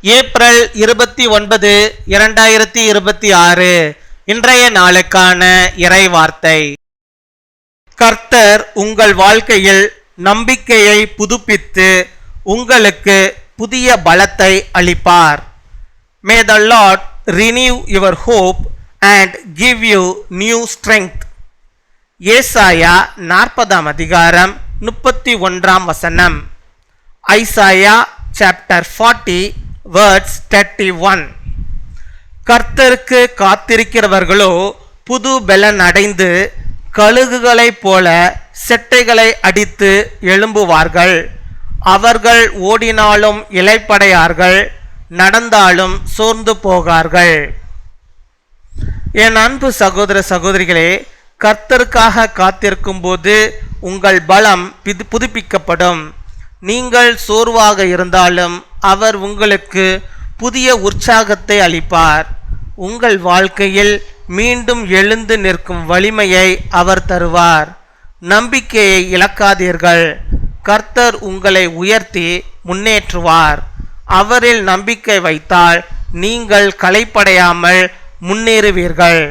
April 29, 2026 இன்றைய நாளுக்கான இறைவார்த்தை. கர்த்தர் உங்கள் வாழ்க்கையில் நம்பிக்கையை புதுப்பித்து உங்களுக்கு புதிய பலத்தை அளிப்பார். May the Lord renew your hope and give you new strength. ஏசாயா 40 அதிகாரம் 31 வசனம். Isaiah chapter 40 verse 31. கர்த்தருக்கு காத்திருக்கிறவர்களோ புது பலன் அடைந்து கழுகுகளைப் போல செட்டைகளை அடித்து எழும்புவார்கள். அவர்கள் ஓடினாலும் இளைப்படையார்கள், நடந்தாலும் சோர்ந்து போகார்கள். என் அன்பு சகோதர சகோதரிகளே, கர்த்தருக்காக காத்திருக்கும் போது உங்கள் பலம் புதுப்பிக்கப்படும். நீங்கள் சோர்வாக இருந்தாலும் அவர் உங்களுக்கு புதிய உற்சாகத்தை அளிப்பார். உங்கள் வாழ்க்கையில் மீண்டும் எழுந்து நிற்கும் வலிமையை அவர் தருவார். நம்பிக்கையை இழக்காதீர்கள். கர்த்தர் உங்களை உயர்த்தி முன்னேற்றுவார். அவரில் நம்பிக்கை வைத்தால் நீங்கள் களைப்படையாமல் முன்னேறுவீர்கள்.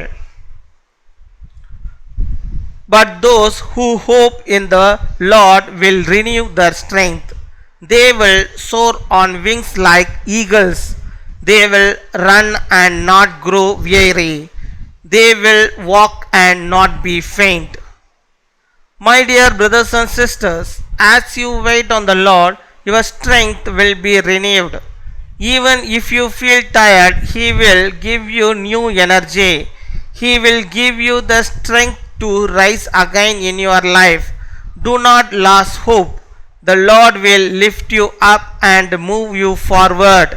But those who hope in the Lord will renew their strength. They will soar on wings like eagles. They will run and not grow weary. They will walk and not be faint. My dear brothers and sisters, as you wait on the Lord, your strength will be renewed. Even if you feel tired, He will give you new energy. He will give you the strength to rise again in your life. Do not lose hope. The Lord will lift you up and move you forward.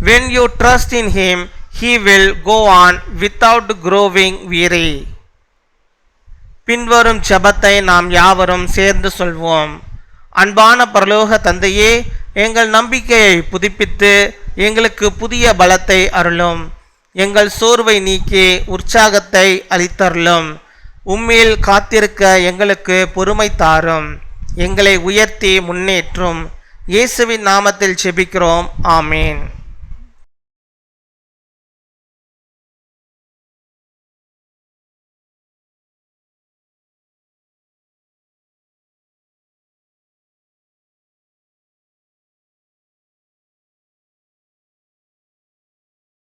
When you trust in Him, He will go on without growing weary. பின்வரும் ஜெபத்தை நாம் யாவரும் சேர்ந்து சொல்வோம். அன்பான பரலோக தந்தையே, எங்கள் நம்பிக்கையை புதுப்பித்து எங்களுக்கு புதிய பலத்தை அருளும். எங்கள் சோர்வை நீக்கி உற்சாகத்தை அளித்தருளும். உம்மில் காத்திருக்க எங்களுக்கு பொறுமை தாரும். எங்களை உயர்த்தி முன்னேற்றும். இயேசுவின் நாமத்தில் ஜெபிக்கிறோம். ஆமேன்.